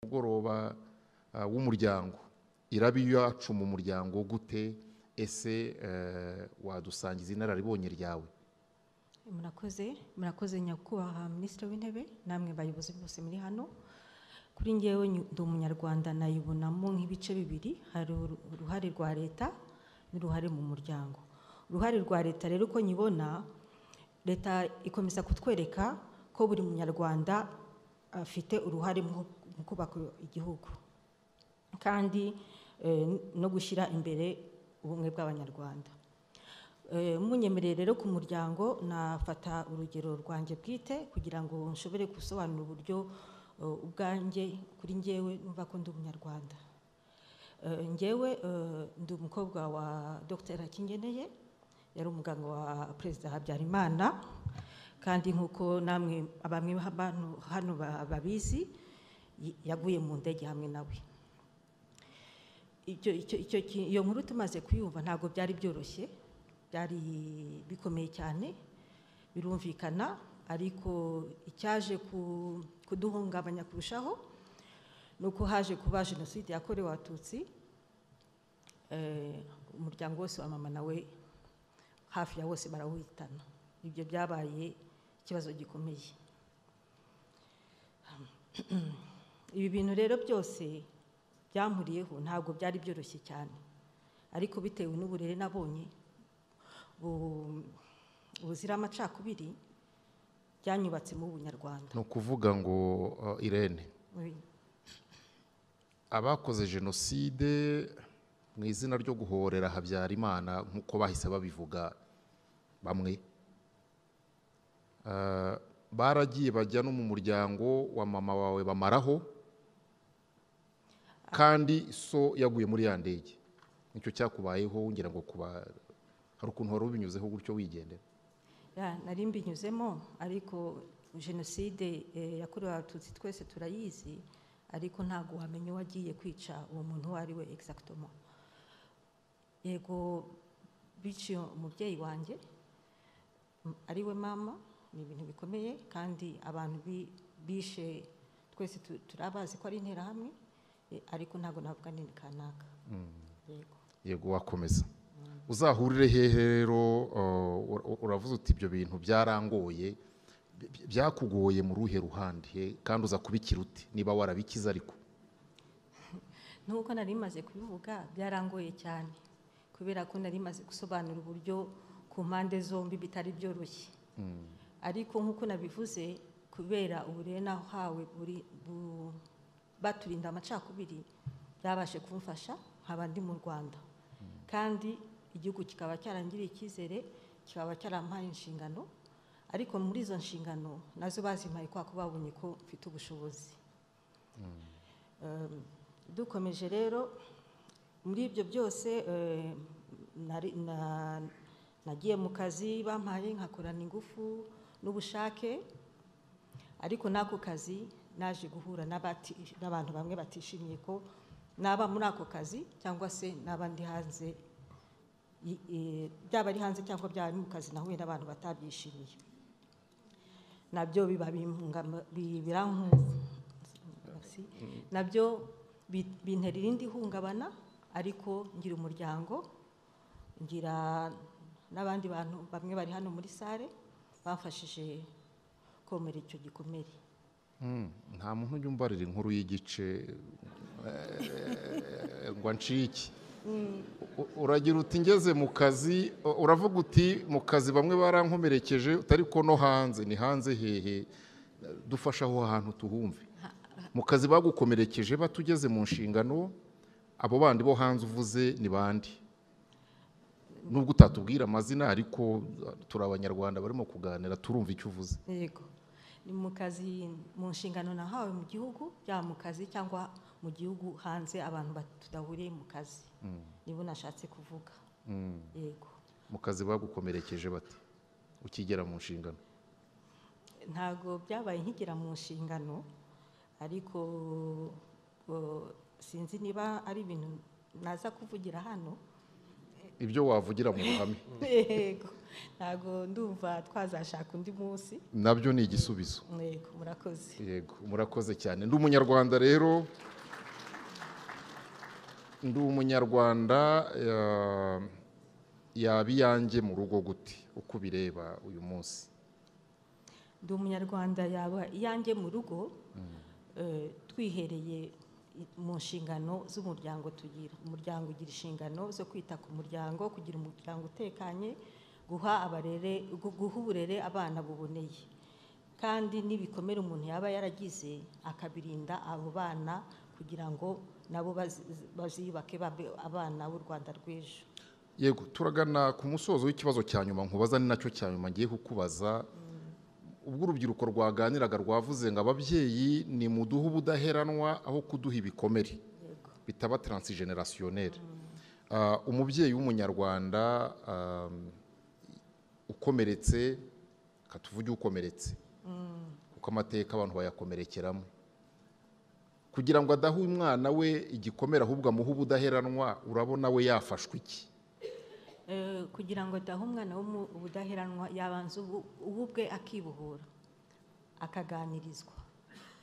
mugoroba w'umuryango irabi yacu mu muryango gute ese wadusangiza inararibonye ryawe? murakoze nyakubahwa Minisitiri w'Intebe namwe bayobozi bose muri hano. Kuri ngewe ndi umunyarwanda nayibonamo nk'ibice bibiri, hari uruhare rwa leta n'uruhare mu muryango. Uruhare rwa leta rero uko nyibona, leta ikomeza kutwereka ko buri munyarwanda afite uruhare mu kubaka igihugu kandi no gushyira imbere ubumwe bw'abanyarwanda. Munyemerere rero ku muryango nafata urugero rwanjye bwite kugira ngo nshobore gusobanura uburyo ubwanjye kuri ngewe numva ko ndi umunyarwanda. Ngewe ndi umukobwa wa Dr. Akingeneye, yari umuganga wa Perezida Habyarimana, kandi nkuko namwe bamwe hano babizi yaguye mu ndege hamwe nawe. Iyo nkuru tumaze kuyumva ntabwo byari byoroshye, byari bikomeye cyane, birumvikana, ariko icyaje kuduhungabanya kurushaho nuko haje kuba jenoside yakorewe Abatutsi. Umuryango wose wa mama nawe hafi ya wose barawuhitana. Ibyo byabaye ikibazo gikomeye. Ibi bintu rero byose byampuriyeho ntabwo byari byoroshye cyane, ariko bitewe n'uburere nabonye buzira amacakubiri byanyubatsemo ubunyarwanda. No kuvuga ngo Irene, abakoze jenoside mu izina ryo guhorera Habyarimana nk'uko bahise babivuga bamwe, baragiye bajya no mu muryango wa mama wawe bamaraho, kandi so yaguye muri ya ndege. Nicyo cyakubayeho ngira ngo hari ukuntu wari ubinyuzeho gutyo wigendera? Nari mbinyuzemo, ariko jenoside yakorewe Abatutsi twese turayizi, ariko ntabwo wamenye wagiye kwica uwo muntu uwo ari we exactement. Yego biciye umubyeyi wanjye ari we mama, ni ibintu bikomeye, kandi abantu bishe twese turabazi ko ari interahamwe, ariko ntabwo navuga ni kanaka. Yego wakomeza. Uzahurire hehe rero? Uravuze uti ibyo bintu byarangoye, byakugoye mu ruhe ruhande, kandi uza kubikira uti niba warabikiza? Ariko nuko nari maze kubivuga byarangoye cyane, kubera ko nari maze gusobanura uburyo ku mpande zombi bitari byoroshye. Ariko nkuko nabivuze, kubera uburere nahawe baturinda amacakubiri, byabashe kumfasha nkaba ndi mu Rwanda, kandi igihugu kikaba cyarangiriye icyizere, kikaba cyarampaye inshingano, ariko muri izo nshingano nazo bazimpaye kwa ko babonye ko mfite ubushobozi. Dukomeje rero muri ibyo byose, nagiye mu kazi bampaye nkakorana ingufu n'ubushake, ariko n'ako kazi naje guhura n'abantu bamwe batishimiye ko naba muri ako kazi, cyangwa se n'abandi hanze, byaba ari hanze cyangwa byaba ari mu kazi, nahuye n'abantu batabyishimiye. Nabyo nabyo bintera irindi hungabana, ariko ngira umuryango, ngira n'abandi bantu bamwe bari hano muri sare bamfashije komera icyo gikomere. Nta muntu ujya umbarira inkuru y'igice ngo ncike. Uragira uti ngeze mu kazi, uravuga uti mu kazi bamwe barankomerekeje, utari ko no hanze. Ni hanze hehe? Dufasha aho hantu tuhumve. Mu kazi bagukomerekeje batugeze mu nshingano, abo bandi bo hanze uvuze ni bandi? Nubwo utatubwira amazina, ariko turi abanyarwanda barimo kuganira, turumva icyo uvuze. Yego, ni mu kazi, mu nshingano nahawe mu gihugu, byaba mu kazi cyangwa mu gihugu hanze, abantu tudahuriye mu kazi, nibo nashatse kuvuga. Yego. Mu kazi bagukomerekeje bati ukigera mu nshingano? Ntago byabaye nkigera mu nshingano, ariko sinzi niba ari ibintu naza kuvugira hano. ibyo wavugira mu ruhame. Yego, ntabwo ndumva twazashaka undi munsi. Nabyo ni igisubizo. Yego, murakoze. Yego, murakoze cyane. Ndi umunyarwanda rero, ndi umunyarwanda yaba iyanjye mu rugo gute uko bireba uyu munsi? Ndi umunyarwanda yaba iyanjye mu rugo twihereye mu nshingano z'umuryango tugira. Umuryango ugira inshingano zo kwita ku muryango, kugira umuryango utekanye, guha uburere abana buboneye, kandi n'ibikomere umuntu yaba yaragize akabirinda abo bana kugira ngo nabo baziyubake babe abana b'u Rwanda rw'ejo. Yego, turagana ku musozo w'ikibazo cya nyuma nkubaza, ni nacyo cya nyuma ngiye kukubaza. Ubwo urubyiruko rwaganiraga rwavuze ngo ababyeyi ni muduhe ubudaheranwa aho kuduha ibikomere bitaba transgenerationnaire. Umubyeyi w'umunyarwanda ukomeretse, katuvuge ukomeretse kuko amateka abantu bayakomerekeramo, kugira ngo adahe umwana we igikomere ahubwo amuhe ubudaheranwa, urabona we yafashwe iki? Kugira ngo adahe umwana ubudaheranwa yabanza ubwe akibohora, akaganirizwa,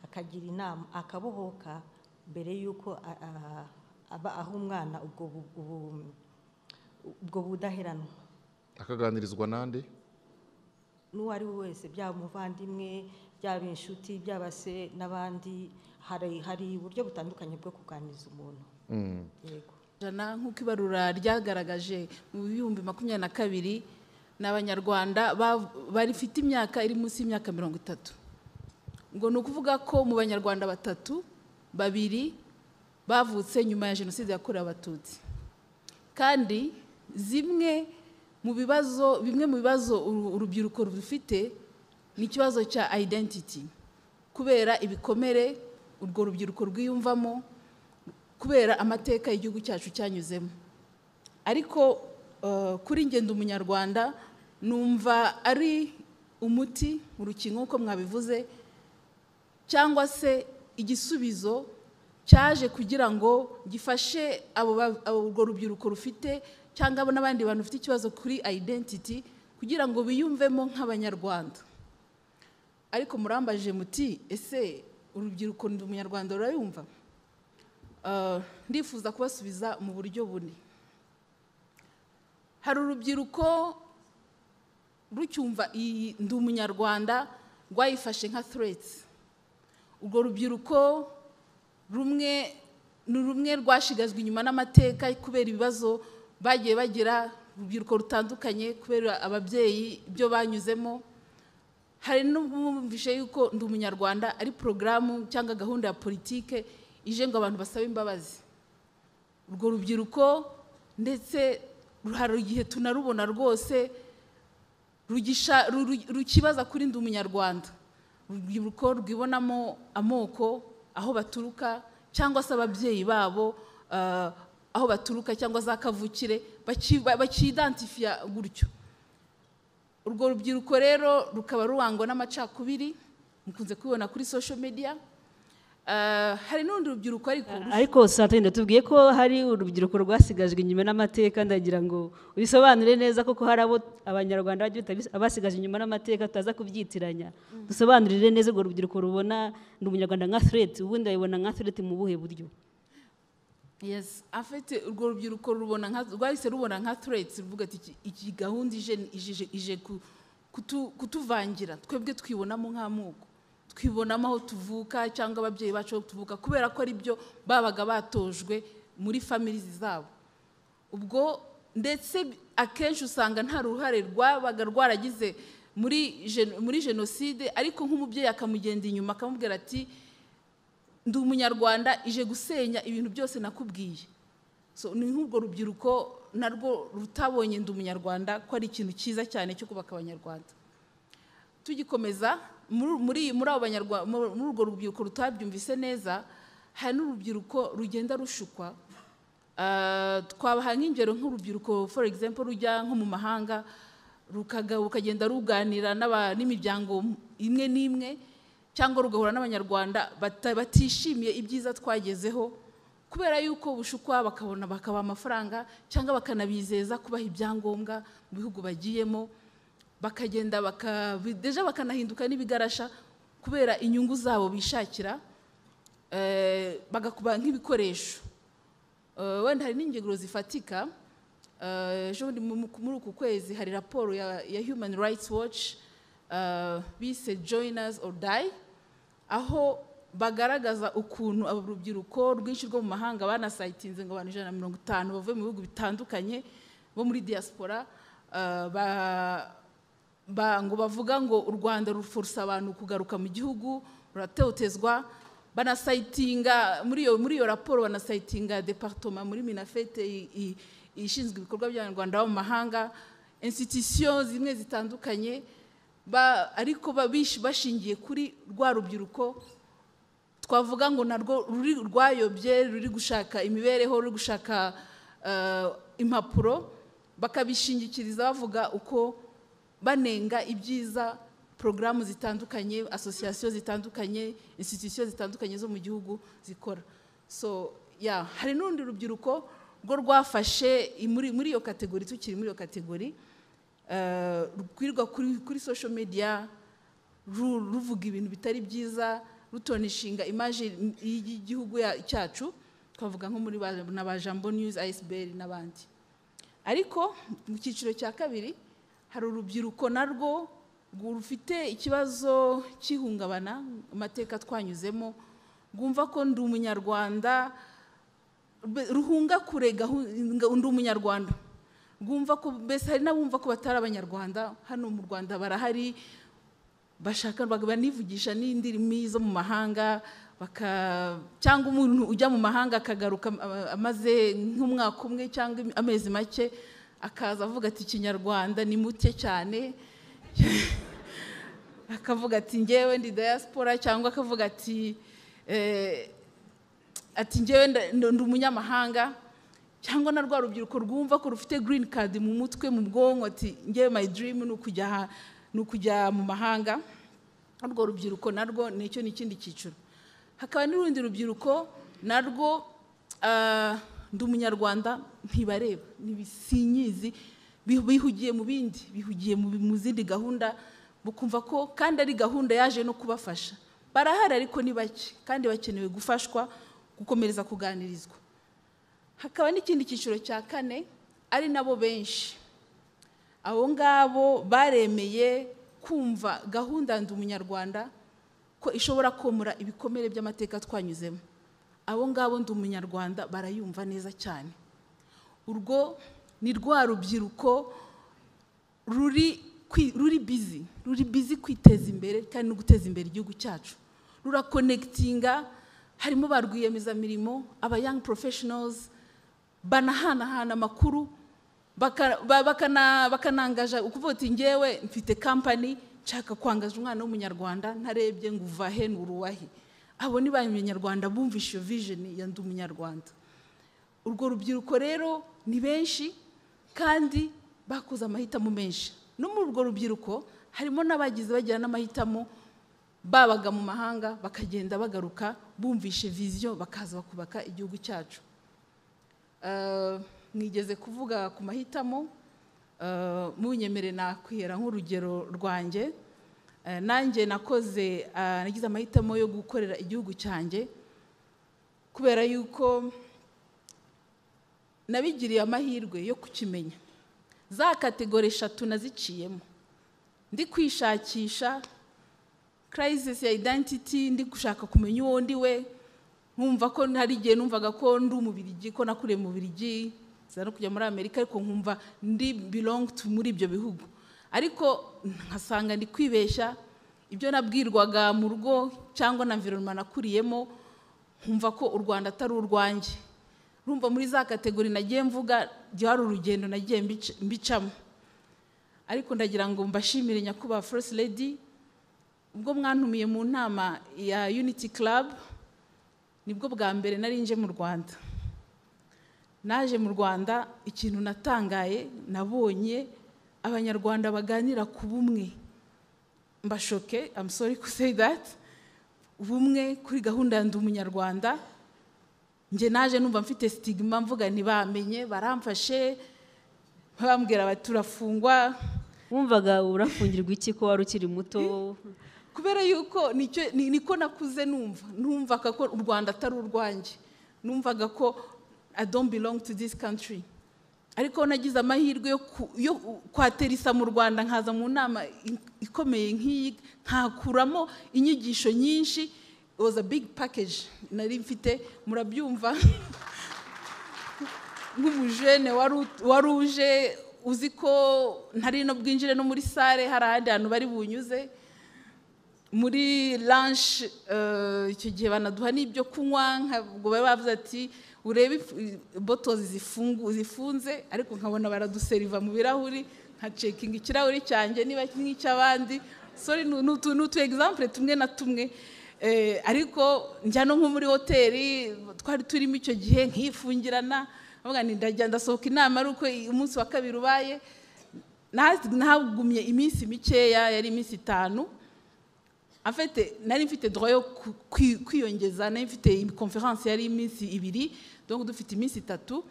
akagira inama, akabohoka mbere y'uko aha umwana ubwo budaheranwa. Akaganirizwa nande? N'uwo ari we wese, byaba umuvandimwe, byaba inshuti, byaba se n'abandi. Hari uburyo butandukanye bwo kuganiriza umuntu. Yego. Nk'uko ibarura ryagaragaje mu 2022 n'abanyarwanda barifite imyaka iri munsi y'imyaka 30. Ngo ni ukuvuga ko mu banyarwanda 3, 2 bavutse nyuma ya jenoside yakorewe Abatutsi. Kandi bimwe mu bibazo urubyiruko rufite ni ikibazo cya identity, kubera ibikomere urwo rubyiruko rwiyumvamo, kubera amateka y'igihugu cyacu cyanyuzemo. Ariko kuri ngendo umunyarwanda numva ari umuti mu rukingo uko mwabivuze, cyangwa se igisubizo cyaje kugira ngo gifashe urwo rubyiruko rufite cyangwa n'abandi bantu bafite ikibazo kuri identity kugira ngo biyumvemo nk'abanyarwanda. Ariko murambaje muti ese urubyiruko ndi umunyarwanda rurayumva? Ndifuza kubasubiza mu buryo bune. Hari urubyiruko rucyumva ndi umunyarwanda rwayifashe nka threats. Urwo rubyiruko rumwe rwashigazwe inyuma n'amateka kubera ibibazo bagiye bagira, urubyiruko rutandukanye kubera ababyeyi ibyo banyuzemo. Hari n'ubumvishe yuko ndi umunyarwanda ari porogaramu cyangwa gahunda ya politike ije ngo abantu basabe imbabazi. Urwo rubyiruko ndetse hari igihe tunarubona rwose rukibaza kuri ndi umunyarwanda. Urubyiruko rwibonamo amoko, aho baturuka, cyangwa se ababyeyi babo aho baturuka cyangwa za kavukire, bakiidentifiya gutyo. Urwo rubyiruko rero rukaba ruwangwa n'amacakubiri, mukunze kubibona kuri social media. Hari n'urundi rubyiruko ariko Santine tubwiye ko hari urubyiruko rwasigajwe inyuma n'amateka, ndagira ngo ubisobanure neza koko hari abo abanyarwanda abasigaje inyuma n'amateka tutaza kubyitiranya. Dusobanurire neza urwo rubyiruko rubona ndi umunyarwanda nka threat, ubundi ayibona nka threat mu buhe buryo? Yes, afite urwo rubyiruko rwahise rubona nka threats, ruvuga ati iki gahunda ije kutuvangira, twebwe twibonamo nk'amoko, twibonamo aho tuvuka cyangwa ababyeyi bacu aho tuvuka, kubera ko ari byo babaga batojwe muri families zabo. Ubwo ndetse akenshi usanga nta ruhare rwabaga rwaragize muri jenoside, ariko nk'umubyeyi akamugenda inyuma akamubwira ati ndi umunyarwanda ije gusenya ibintu byose nakubwiye. So ni nk'urwo rubyiruko narwo rutabonye ndi umunyarwanda ko ari ikintu cyiza cyane cyo kubaka abanyarwanda. Tugikomeza muri urwo rubyiruko rutabyumvise neza, hari n'urubyiruko rugenda rushukwa. Twabaha nk'ingero nk'urubyiruko for example rujya nko mu mahanga rukagenda ruganira n'imiryango imwe n'imwe, cyangwa rugahura n'abanyarwanda batishimiye ibyiza twagezeho kubera yuko bushukwa bakabona bakaba amafaranga cyangwa bakanabizeza kubaha ibyangombwa mu bihugu bagiyemo, bakagenda deja bakanahinduka n'ibigarasha kubera inyungu zabo bishakira, bagakuba nk'ibikoresho. Wenda hari n'ingero zifatika. Muri uku kwezi hari raporo ya Human Rights Watch bise Join Us or Die, aho bagaragaza ukuntu urubyiruko rwinshi rwo mu mahanga banasayitinze ngo abantu 150 bavuye mu bihugu bitandukanye bo muri diaspora ngo bavuga ngo u Rwanda ruforsa abantu kugaruka mu gihugu, ruratotezwa. Banasayitinga muri iyo raporo, banasayitinga departement muri Minafete ishinzwe ibikorwa by'Abanyarwanda bo mu mahanga, institutions zimwe zitandukanye, ariko bashingiye kuri rwa rubyiruko twavuga ngo narwo rwayobye, ruri gushaka imibereho, ruri gushaka impapuro, bakabishingikiriza bavuga uko banenga ibyiza porogaramu zitandukanye, association zitandukanye, institutions zitandukanye zo mu gihugu zikora. So hari n'urundi rubyiruko rwo rwafashe muri iyo kategori, tukiri muri iyo kategori, rwirirwa kuri social media ruvuga ibintu bitari byiza, rutonishinga image y'igihugu cyacu, twavuga nko muri na Jambo News, ISBR n'abandi. Ariko mu cyiciro cya kabiri hari urubyiruko narwo rufite ikibazo cy'ihungabana, amateka twanyuzemo, rwumva ko ndi umunyarwanda, ruhunga kure ndi umunyarwanda, rwumva ko mbese hari n'abumva ko batari abanyarwanda. Hano mu Rwanda barahari, bashaka banivugisha n'indirimi zo mu mahanga, cyangwa umuntu ujya mu mahanga akagaruka amaze nk'umwaka umwe cyangwa amezi make, akaza avuga ati Ikinyarwanda ni muke cyane, akavuga ati ngewe ndi diaspora, cyangwa akavuga ati ngewe ndi umunyamahanga, cyangwa na rwa rubyiruko rwumva ko rufite green card mu mutwe, mu bwonko, ati ngewe my dream ni ukujya mu mahanga. Urwo rubyiruko narwo nicyo n'ikindi cyiciro. Hakaba n'urundi rubyiruko narwo ndi umunyarwanda ntibareba, ntibisinyizi, bihugiye mu bindi, bihugiye mu zindi gahunda, bukumva ko kandi ari gahunda yaje no kubafasha. Barahari ariko ni bake kandi bakenewe gufashwa, gukomereza kuganirizwa. Hakaba n'ikindi cyiciro cya kane ari nabo benshi, abo ngabo baremeye kumva gahunda ndi umunyarwanda ko ishobora komora ibikomere by'amateka twanyuzemo. Abo ngabo ndi umunyarwanda barayumva neza cyane. Urwo ni rwa rubyiruko ruri busy kwiteza imbere kandi no guteza imbere igihugu cyacu. Rurakonekitinga, harimo ba rwiyemezamirimo, aba young professionals, banahanahana amakuru, bakanangaja ukuvuga ati ngewe mfite company nshaka kwangaza umwana w'umunyarwanda, ntarebye ngo uvahe n'uruwahe. Abo ni b'abanyarwanda bumvisha iyo vision ya ndi umunyarwanda. Urwo rubyiruko rero ni benshi kandi bakoze amahitamo menshi. No muri urwo rubyiruko harimo n'abagize bagira n'amahitamo, babaga mu mahanga bakagenda bagaruka bumvishe vision, bakaza bakubaka igihugu cyacu. Mwigeze kuvuga ku mahitamo, munyemere nakwihera nk'urugero rwanjye. Nanjye nagize amahitamo yo gukorera igihugu cyanjye kubera yuko nabigiriye amahirwe yo kukimenya. Za kategori 3 naziciyemo, ndi kwishakisha crisis ya identity, ndi gushaka kumenya uwo ndi we. Nkumva ko hari igihe numvaga ko ndi umubirigi, ko nakuriye mu Birigi, zano kujya muri Amerika, ariko nkumva ndi belong to muri ibyo bihugu. Ariko nkasanga ndi kwibeshya, ibyo nabwirwaga mu rugo cyangwa na environment nakuriyemo, nkumva ko u Rwanda atari urwanjye. Rumva muri za kategori nagiye mvuga, byari urugendo nagiye mbicamo. Ariko ndagira ngo mbashimire nyakubahwa First Lady, ubwo mwantumiye mu nama ya Unity Club, nibwo bwa mbere nari nje mu Rwanda. Naje mu Rwanda, ikintu natangaye, nabonye abanyarwanda baganira ku bumwe. Mbashoke, I'm sorry to say that, ubumwe kuri gahunda ya ndi umunyarwanda, njye naje numva mfite stigma mvuga ntibamenye baramfashe bambwira bati turafungwa. wumvaga urafungirwa iki ko wari ukiri muto? Kubera yuko niko nakuze numvaga ko u Rwanda atari urwanjye, numvaga ko I don't belong to this country. Ariko nagize amahirwe yo kwaterisa mu Rwanda, nkaza mu nama ikomeye nk'iyi, nkakuramo inyigisho nyinshi. It was a big package nari mfite, murabyumva nk'umujene wari uje uzi ko ntari no bwinjire no muri sale, hari ahandi hantu bari bunyuze. Muri lunch icyo gihe banaduha n'ibyo kunywa, ubwo bari bavuze ati urebe bottles zifunze, ariko nkabona baraduseriva mu birahuri, nka checking ikirahuri cyanjye niba nk'icy'abandi. Sorry, n'utu example tumwe na tumwe. Ariko njya no nko muri hoteli twari turimo icyo gihe nkifungirana, avuga ni ndajya ndasohoka inama ari uko umunsi wa kabiri ubaye. Nahagumye iminsi mikeya, yari iminsi 5. Afite nari mfite droit yo kwiyongeza, nari mfite conference yari iminsi 2, donc dufite iminsi 3,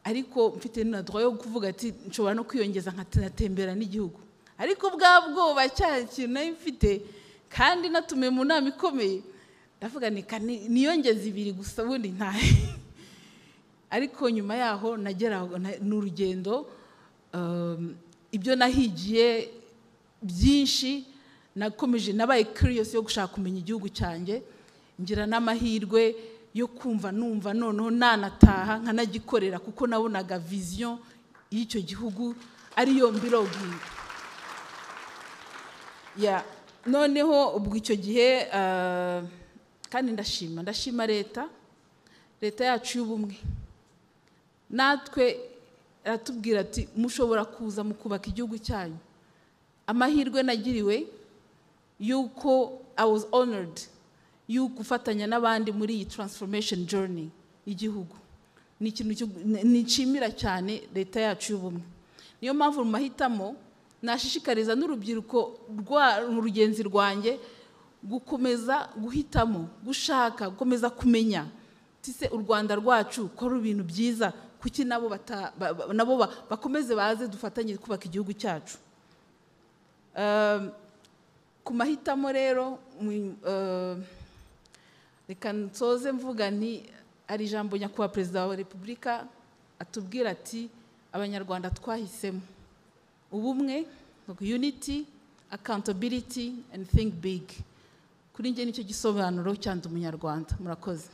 ariko mfite na droit yo kuvuga ati nshobora no kwiyongeza nkatembera n'igihugu. Ariko bwabwo cyari nari mfite, kandi natume mu nama ikomeye, ndavuga niyongeza 2 gusa ubundi ntahe. Ariko nyuma yaho nagera n'urugendo, ibyo nahigiye byinshi, nakomeje nabaye curious yo gushaka kumenya igihugu cyanjye, ngira n'amahirwe yo kumva numva noneho nanataha nkanagikorera, kuko nabonaga vision y'icyo gihugu ariyo mbiroginga. Noneho ubwo icyo gihe kandi ndashima leta yacu y'ubumwe. Natwe aratubwira ati mushobora kuza mu kubaka igihugu cyanyu. Amahirwe nagiriwe yuko I was honored yuko ufatanya n'abandi muri iyi transformation journey y'igihugu. Ni ikintu nishimira cyane leta yacu y'ubumwe. Niyo mpamvu mu mahitamo nashishikariza n'urubyiruko rugenzi rwanjye gukomeza guhitamo, gushaka, gukomeza kumenya tise u Rwanda rwacu ko ari ibintu byiza, kuki nabo bakomeze baze dufatanye kubaka igihugu cyacu. Ku mahitamo rero reka nsoze mvuga nti ari ijambo nyakubahwa Perezida wa Repubulika atubwira ati abanyarwanda twahisemo ubumwe, unity, accountability and think big. Kuri njye nicyo gisobanuro cyandi umunyarwanda. Murakoze.